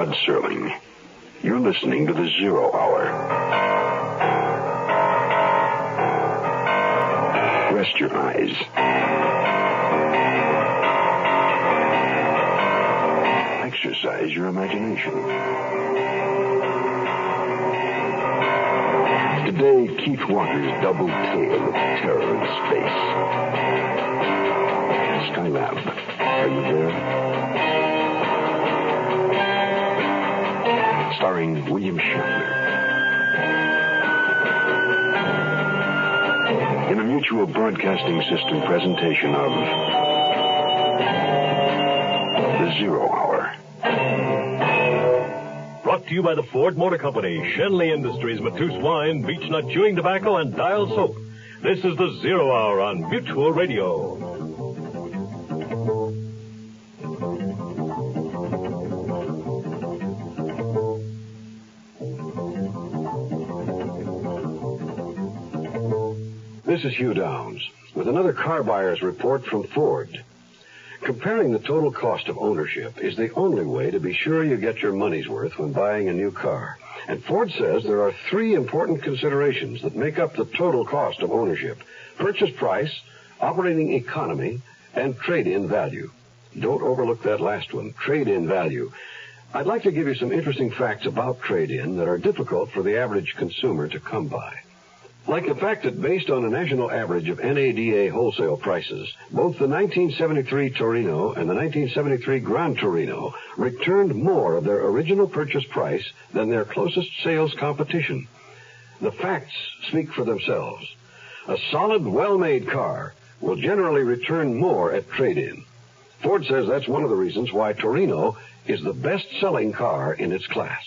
Rod Serling. You're listening to the Zero Hour. Rest your eyes. Exercise your imagination. Today, Keith Walker's double tale of terror in space. Skylab, are you there? Starring William Shatner. In a Mutual Broadcasting System presentation of The Zero Hour. Brought to you by the Ford Motor Company, Shenley Industries, Matus Wine, Beech Nut Chewing Tobacco, and Dial Soap. This is the Zero Hour on Mutual Radio. This is Hugh Downs with another car buyer's report from Ford. Comparing the total cost of ownership is the only way to be sure you get your money's worth when buying a new car. And Ford says there are three important considerations that make up the total cost of ownership: purchase price, operating economy, and trade-in value. Don't overlook that last one, trade-in value. I'd like to give you some interesting facts about trade-in that are difficult for the average consumer to come by. Like the fact that based on a national average of NADA wholesale prices, both the 1973 Torino and the 1973 Gran Torino returned more of their original purchase price than their closest sales competition. The facts speak for themselves. A solid, well-made car will generally return more at trade-in. Ford says that's one of the reasons why Torino is the best-selling car in its class.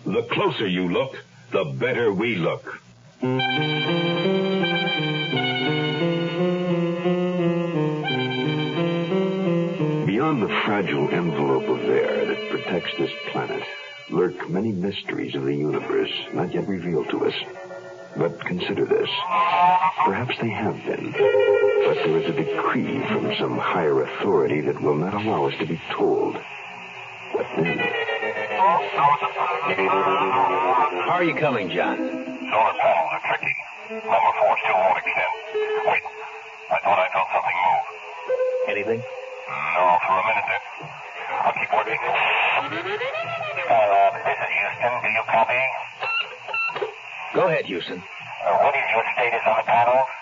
The closer you look, the better we look. Beyond the fragile envelope of air that protects this planet lurk many mysteries of the universe not yet revealed to us. But consider this. Perhaps they have been. But there is a decree from some higher authority that will not allow us to be told. What then? How are you coming, John? Solar panels are tricky. Number 4 still won't extend. Wait, I thought I felt something move. Anything? No, for a minute there. I'll keep working. This is Houston. Do you copy? Go ahead, Houston. What is your status on the panels?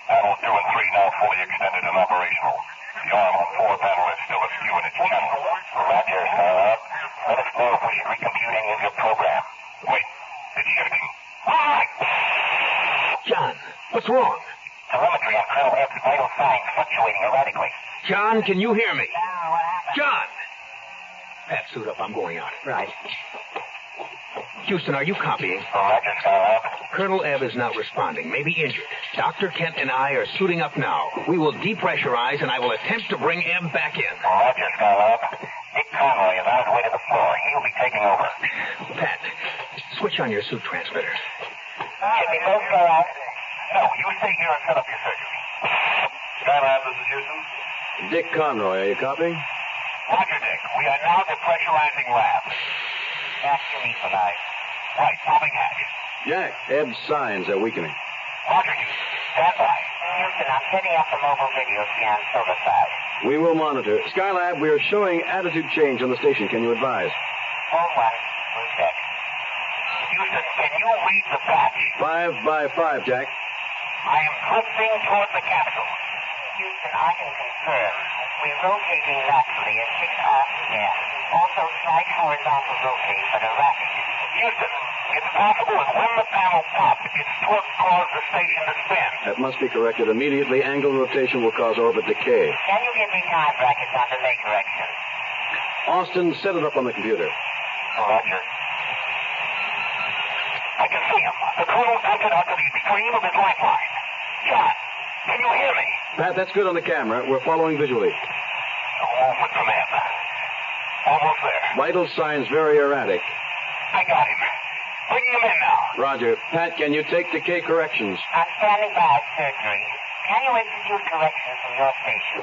Panels 2 and 3 now fully extended and operational. The arm on 4 panel is still askew in its channel. Roger, Skylab. Let us know if we should recompute any of your program. Wait, it's shifting. John, what's wrong? Telemetry on Colonel Ebb's vital signs fluctuating erratically. John, can you hear me? John! Pat, suit up. I'm going out. Right. Houston, are you copying? Roger, Skylab. Colonel Ebb is not responding, maybe injured. Dr. Kent and I are suiting up now. We will depressurize, and I will attempt to bring Ebb back in. Roger, Skylab. Dick Conroy is on his way to the floor. He'll be taking over. Pat, switch on your suit transmitter. Can we both go out? No, you stay here and set up your surgery. Skylab, this is Houston. Dick Conroy, are you copying? Roger, Dick. We are now depressurizing labs. Jack, you need for knife. Right, popping hatch. Jack, Ebb's signs are weakening. Roger, Houston. Stand by. Houston, I'm setting up the mobile video scan silver side. We will monitor. Skylab, we are showing attitude change on the station. Can you advise? Phone 1, we're set. Houston, can you read the patch? 5 by 5, Jack. I am drifting toward the capsule. Houston, I can confirm. We're rotating laterally at 6 RPM. Also slight horizontal rotate, but erratic. Houston, it's possible that when the panel popped, its torque caused the station to spin. That must be corrected immediately. Angle rotation will cause orbit decay. Can you give me time brackets on delay correction? Austin, set it up on the computer. Roger. I can see him. The colonel tilted out to the extreme of his lifeline. John, can you hear me? Pat, that's good on the camera. We're following visually. Movement from him. Almost there. Vital signs very erratic. I got him. Bringing him in now. Roger. Pat, can you take decay corrections? I'm standing by surgery. Can you execute corrections from your station?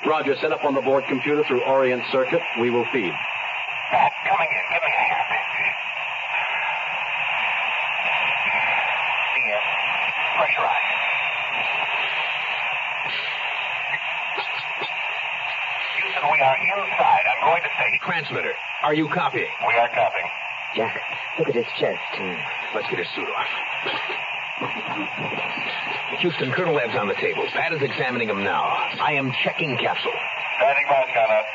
Roger. Set up on the board computer through Orient Circuit. We will feed. Pat, coming in. Give me a hand. Here. Pressurize. Houston, we are inside. I'm going to say. Transmitter, are you copying? We are copying. Jack, look at his chest. Let's get his suit on. Houston, Colonel Ebb's on the table. Pat is examining him now. I am checking capsule. Standing by, Skynet.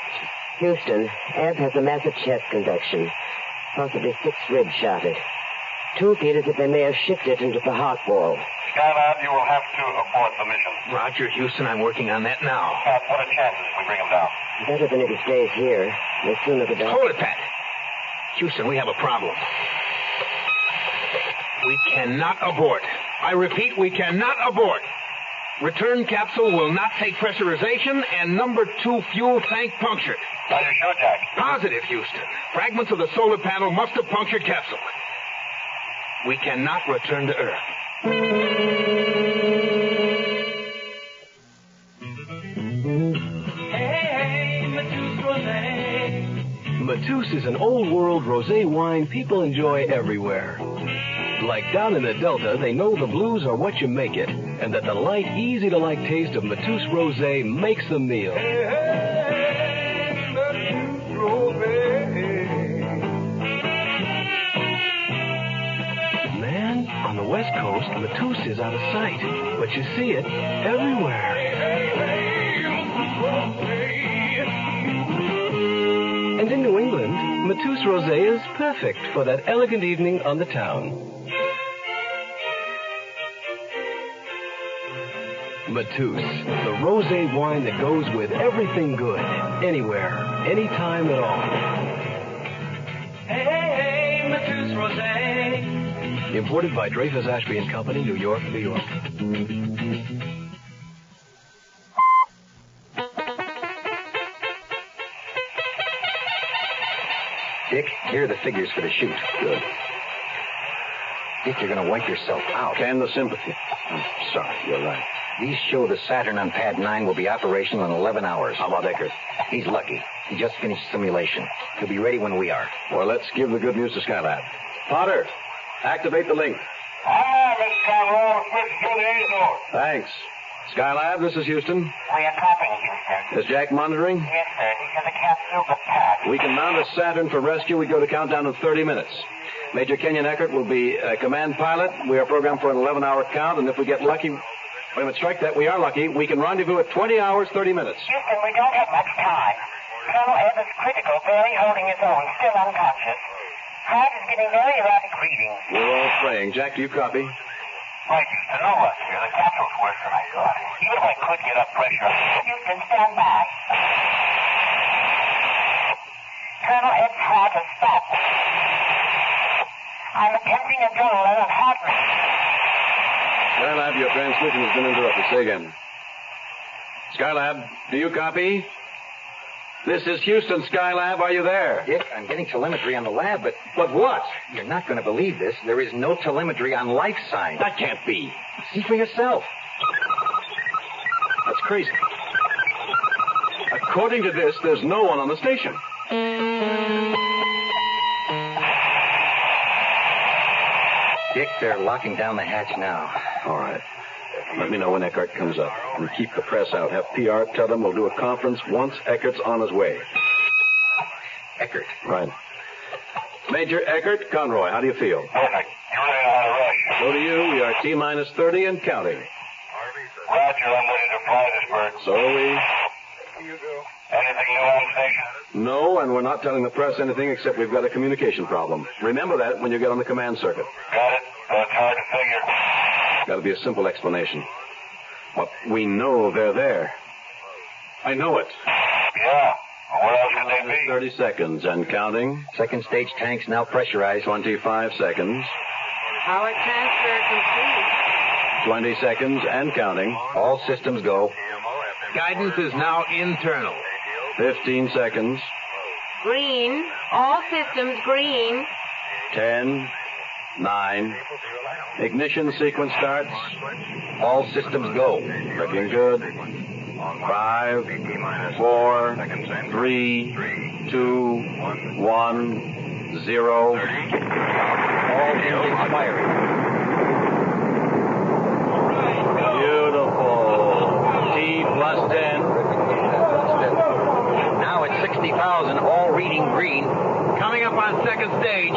Houston, Ebb has a massive chest conduction. Possibly 6 ribs shotted. 2 feel as if they may have shifted into the heart wall. Skylab, you will have to abort the mission. Roger, Houston, I'm working on that now. Pat, what are chances if we bring him down? Better than if he stays here. The sooner the better. Hold it, Pat. Houston, we have a problem. We cannot abort. I repeat, we cannot abort. Return capsule will not take pressurization, and number 2 fuel tank punctured. Are you sure, Jack? Positive, Houston. Fragments of the solar panel must have punctured capsule. We cannot return to Earth. Matus is an old-world rosé wine people enjoy everywhere. Like down in the Delta, they know the blues are what you make it, and that the light, easy-to-like taste of Matus Rosé makes the meal. Man, on the West Coast, Matus is out of sight, but you see it everywhere. And in New England, Matus Rosé is perfect for that elegant evening on the town. Matus, the rosé wine that goes with everything good, anywhere, anytime at all. Hey, Matus Rosé. Imported by Dreyfus Ashby and Company, New York, New York. Dick, here are the figures for the shoot. Good. Dick, you're going to wipe yourself out. Can the sympathy. I'm sorry, you're right. These show the Saturn on pad 9 will be operational in 11 hours. How about Eckert? He's lucky. He just finished simulation. He'll be ready when we are. Well, let's give the good news to Skylab. Potter, activate the link. Aye, Mr. Conroy. Switch to the Azores. Thanks. Skylab, this is Houston. We are copying, Houston. Is Jack monitoring? Yes, sir. He's in the capsule but Pat. We can mount a Saturn for rescue. We go to countdown in 30 minutes. Major Kenyon Eckert will be command pilot. We are programmed for an 11-hour count, and if we get lucky... Wait a minute, strike that. We are lucky. We can rendezvous at 20 hours, 30 minutes. Houston, we don't have much time. Colonel Ebb is critical, barely holding his own, still unconscious. Heart is giving very erratic readings. We're all praying. Jack, do you copy? Right, Houston. No rush here. The capsule's worse than I thought. Even if I could get up pressure. Houston, stand by. Colonel Ebb's heart has stopped. I'm attempting a drill of heart rate. Skylab, your transmission has been interrupted. Say again. Skylab, do you copy? This is Houston, Skylab. Are you there? Dick, I'm getting telemetry on the lab, but But what? you're not going to believe this. There is no telemetry on life sign. That can't be. See for yourself. That's crazy. According to this, there's no one on the station. Dick, they're locking down the hatch now. All right. Let me know when Eckert comes up. And keep the press out. Have PR tell them we'll do a conference once Eckert's on his way. Eckert. Right. Major Eckert, Conroy, how do you feel? Perfect. You're ready on a rush. So do you. We are T-minus 30 and counting. Roger, I'm ready to fly this bird. So are we. Anything new on station? No, and we're not telling the press anything except we've got a communication problem. Remember that when you get on the command circuit. Got it. That's hard to figure. Got to be a simple explanation. But we know they're there. I know it. Yeah. Well, where else could they be? 30 seconds and counting. Second stage tanks now pressurized. 25 seconds. Power transfer complete. 20 seconds and counting. All systems go. Guidance is now internal. 15 seconds. Green. All systems green. 10, 9. Ignition sequence starts. All systems go. Looking good. 5, 4, 3, 2, 1, 0. All engines firing. Beautiful. T plus 10. Now it's 60,000, all reading green. Coming up on second stage.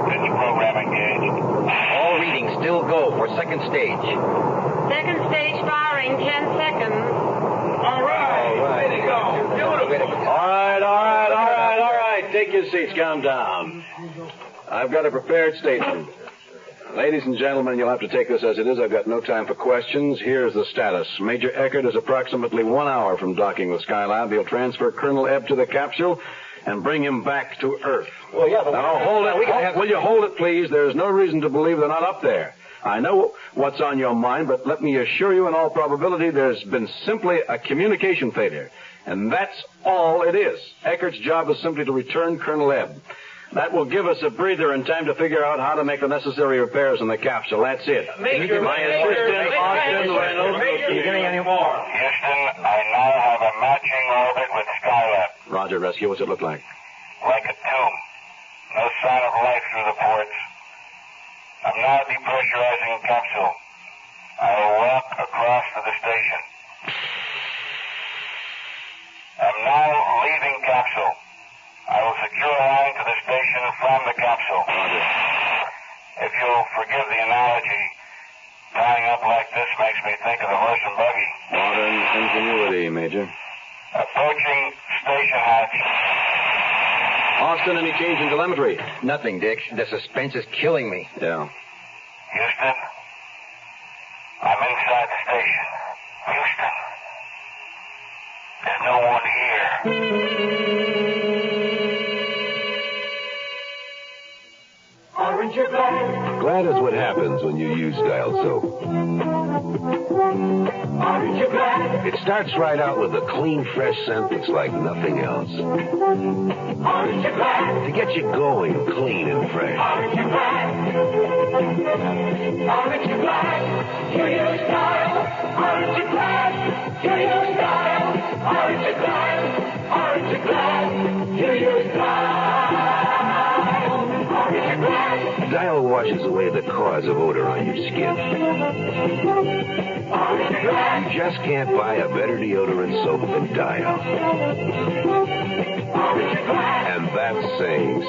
Pitch program engaged. All readings still go for second stage. Second stage firing, 10 seconds. All right. Way to go. Beautiful. All right. Take your seats. Calm down. I've got a prepared statement. Ladies and gentlemen, you'll have to take this as it is. I've got no time for questions. Here's the status. Major Eckert is approximately 1 hour from docking with Skylab. He'll transfer Colonel Ebb to the capsule and bring him back to Earth. Well, yeah, but... Now, hold it. Will you hold it, please? There's no reason to believe they're not up there. I know what's on your mind, but let me assure you in all probability there's been simply a communication failure. And that's all it is. Eckert's job is simply to return Colonel Ebb. That will give us a breather and time to figure out how to make the necessary repairs in the capsule. That's it. Major, My assistant, Austin Reynolds. Are you getting any more? Houston, I now have a matching orbit with Skylab. Roger, Rescue. What's it look like? Like a tomb. No sign of life through the ports. I'm now depressurizing the capsule. I will walk across to the station. I'm now leaving capsule. I will secure a line to the station from the capsule. Roger. If you'll forgive the analogy, tying up like this makes me think of the horse and buggy. Modern ingenuity, Major. Approaching station hatch. Austin, any change in telemetry? Nothing, Dick. The suspense is killing me. Yeah. Houston, I'm inside the station. Houston, there's no one here. Glad is what happens when you use Dial Soap. It starts right out with a clean, fresh scent that's like nothing else. To get you going clean and fresh. Dial washes away the cause of odor on your skin. You just can't buy a better deodorant soap than Dial. And that's saying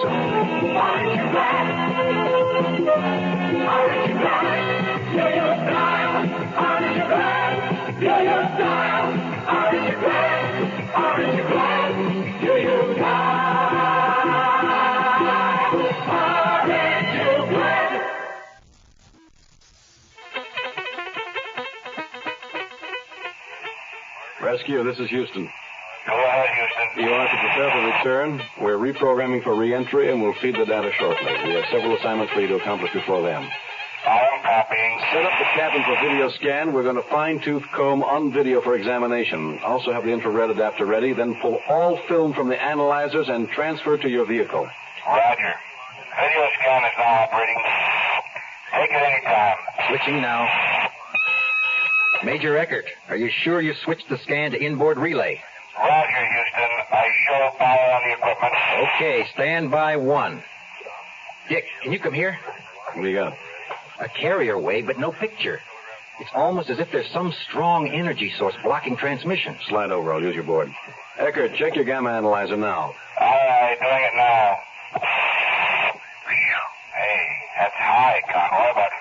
Rescue, this is Houston. Go ahead, Houston. You are to prepare for return. We're reprogramming for re-entry, and we'll feed the data shortly. We have several assignments for you to accomplish before then. I am copying. Set up the cabin for video scan. We're going to fine-tooth comb on video for examination. Also have the infrared adapter ready, then pull all film from the analyzers and transfer to your vehicle. Roger. Video scan is now operating. Take it any time. Switching now. Major Eckert, are you sure you switched the scan to inboard relay? Roger, Houston. I show power on the equipment. Okay, stand by 1. Dick, can you come here? What do you got? A carrier wave, but no picture. It's almost as if there's some strong energy source blocking transmission. Slide over. I'll use your board. Eckert, check your gamma analyzer now. All right, doing it now. Hey, that's high, Conroy. About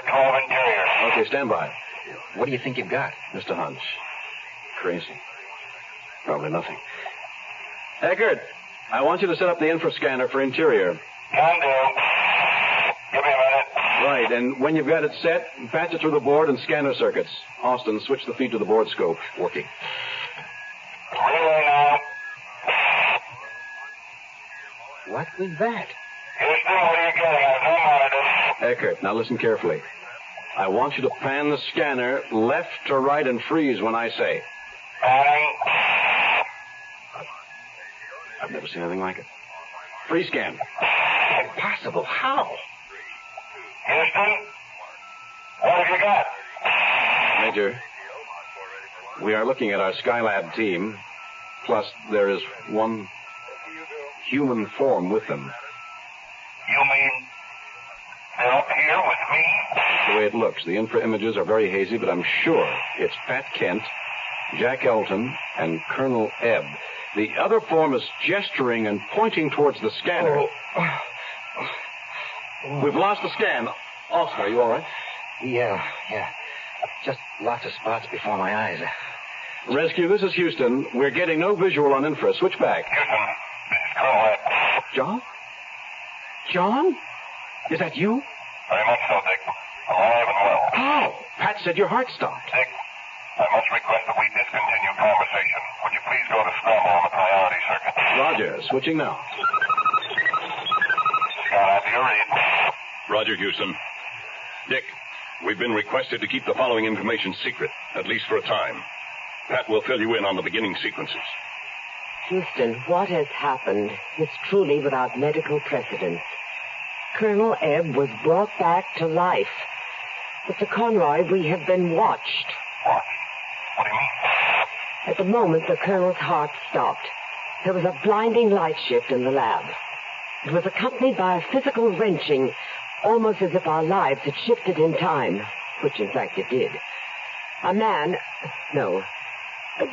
5/12 interior. Okay, stand by. What do you think you've got? Just a hunch. Crazy. Probably nothing. Eckert, I want you to set up the infrascanner for interior. Can do. Give me a minute. Right, and when you've got it set, patch it through the board and scanner circuits. Austin, switch the feed to the board scope. Working. Relay now. What was that? Houston, what are you getting? I have no monitors. Eckert, now listen carefully. I want you to pan the scanner left to right and freeze when I say. Panning. I've never seen anything like it. Free scan. Impossible. How? Houston, what have you got? Major, we are looking at our Skylab team. Plus, there is one human form with them. You mean they're up here with me? The way it looks, the infra images are very hazy, but I'm sure it's Pat Kent, Jack Elton, and Colonel Ebb. The other form is gesturing and pointing towards the scanner. We've lost the scan. Austin, are you all right? Yeah. Just lots of spots before my eyes. Rescue, this is Houston. We're getting no visual on infra. Switch back. Houston, this is Colonel Ebb. John? John? Is that you? Very much so, Dick. Alive and well. How? Pat said your heart stopped. Dick, I must request that we discontinue conversation. Would you please go to scramble on the priority circuit? Roger. Switching now. Scott, after your read. Roger, Houston. Dick, we've been requested to keep the following information secret, at least for a time. Pat will fill you in on the beginning sequences. Houston, what has happened is truly without medical precedent. Colonel Ebb was brought back to life. Mr. Conroy, we have been watched. What? What do you mean? At the moment, the Colonel's heart stopped. There was a blinding light shift in the lab. It was accompanied by a physical wrenching, almost as if our lives had shifted in time, which in fact it did. A man, no,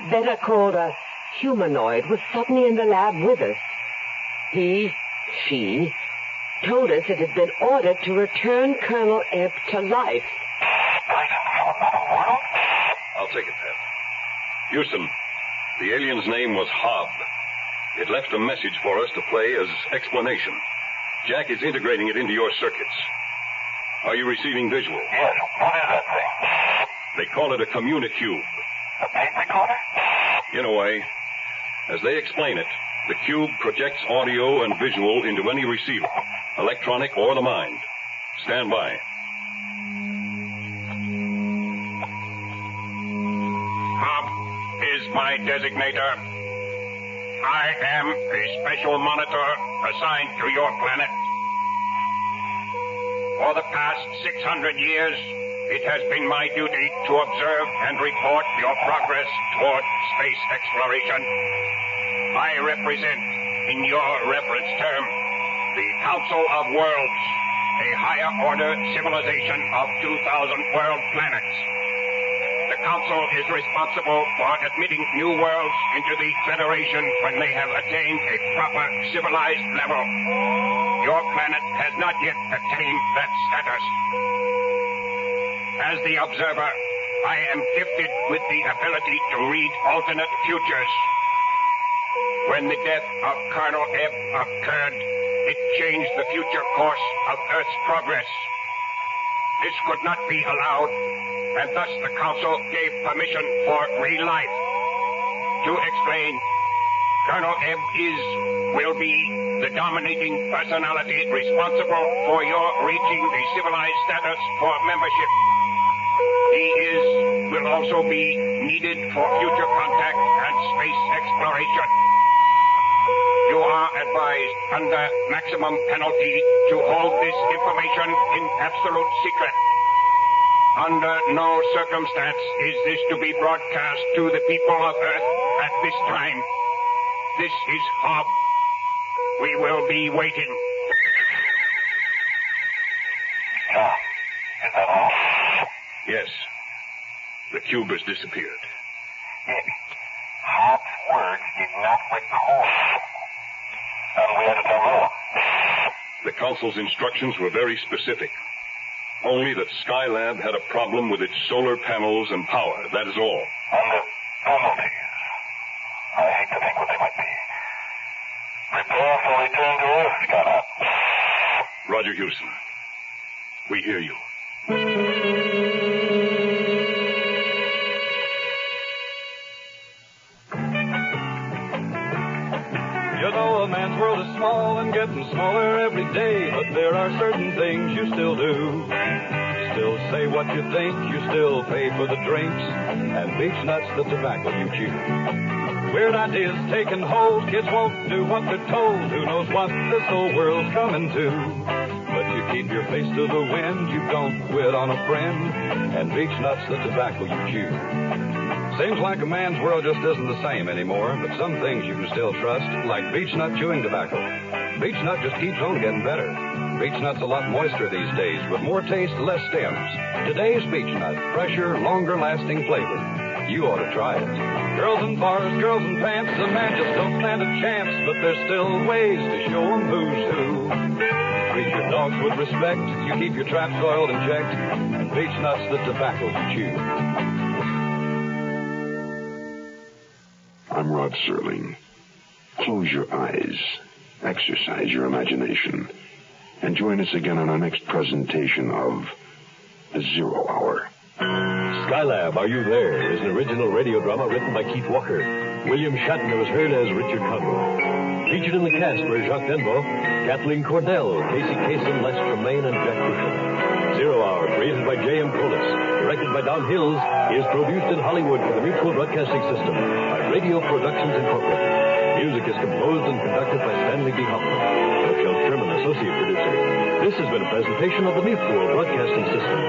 better called a humanoid, was suddenly in the lab with us. She, told us it had been ordered to return Colonel Ebb to life. I'll take it, Pat. Houston, the alien's name was Hobb. It left a message for us to play as explanation. Jack is integrating it into your circuits. Are you receiving visual? Yes. What is that thing? They call it a communicube. A tape recorder? In a way. As they explain it, the cube projects audio and visual into any receiver, electronic or the mind. Stand by. Hobb is my designator. I am a special monitor assigned to your planet. For the past 600 years, it has been my duty to observe and report your progress toward space exploration. I represent, in your reference term, the Council of Worlds, a higher order civilization of 2,000 world planets. The Council is responsible for admitting new worlds into the Federation when they have attained a proper civilized level. Your planet has not yet attained that status. As the observer, I am gifted with the ability to read alternate futures. When the death of Colonel Ebb occurred, it changed the future course of Earth's progress. This could not be allowed, and thus the Council gave permission for re-life. To explain, Colonel Ebb will be the dominating personality responsible for your reaching the civilized status for membership. He will also be needed for future contact and space exploration. You are advised under maximum penalty to hold this information in absolute secret. Under no circumstance is this to be broadcast to the people of Earth at this time. This is Hobb. We will be waiting. John, is that all? Yes. The cube has disappeared. Dick, Hobb's words did not record. And we had to tell more. The Council's instructions were very specific. Only that Skylab had a problem with its solar panels and power. That is all. And the penalties. I hate to think what they might be. Prepare for return to Earth, Scott. Roger, Houston. We hear you. You know a man's world is small and getting smaller every day, but there are certain things you still do. Still say what you think, you still pay for the drinks, and beach nuts the tobacco you chew. Weird ideas taking hold, kids won't do what they're told, who knows what this whole world's coming to. But you keep your face to the wind, you don't quit on a friend, and beach nuts the tobacco you chew. Seems like a man's world just isn't the same anymore, but some things you can still trust, like beechnut chewing tobacco. Beechnut just keeps on getting better. Beechnut's a lot moister these days, with more taste, less stems. Today's beechnut, fresher, longer-lasting flavor. You ought to try it. Girls in bars, girls in pants, a man just don't stand a chance, but there's still ways to show 'em who's who. Treat your dogs with respect, you keep your traps oiled and checked, and beechnut's the tobacco to chew. I'm Rod Serling. Close your eyes, exercise your imagination, and join us again on our next presentation of The Zero Hour. Skylab, Are You There? is an original radio drama written by Keith Walker. William Shatner was heard as Richard Conroy. Featured in the cast were Jacques Denbo, Kathleen Cordell, Casey Kasem, Les Tremaine, and Jack Cushing. Zero Hour, created by J.M. Collis, directed by Don Hills, is produced in Hollywood for the Mutual Broadcasting System by Radio Productions Incorporated. Music is composed and conducted by Stanley B. Hoffman. Michelle Sherman, associate producer. This has been a presentation of the Mutual Broadcasting System.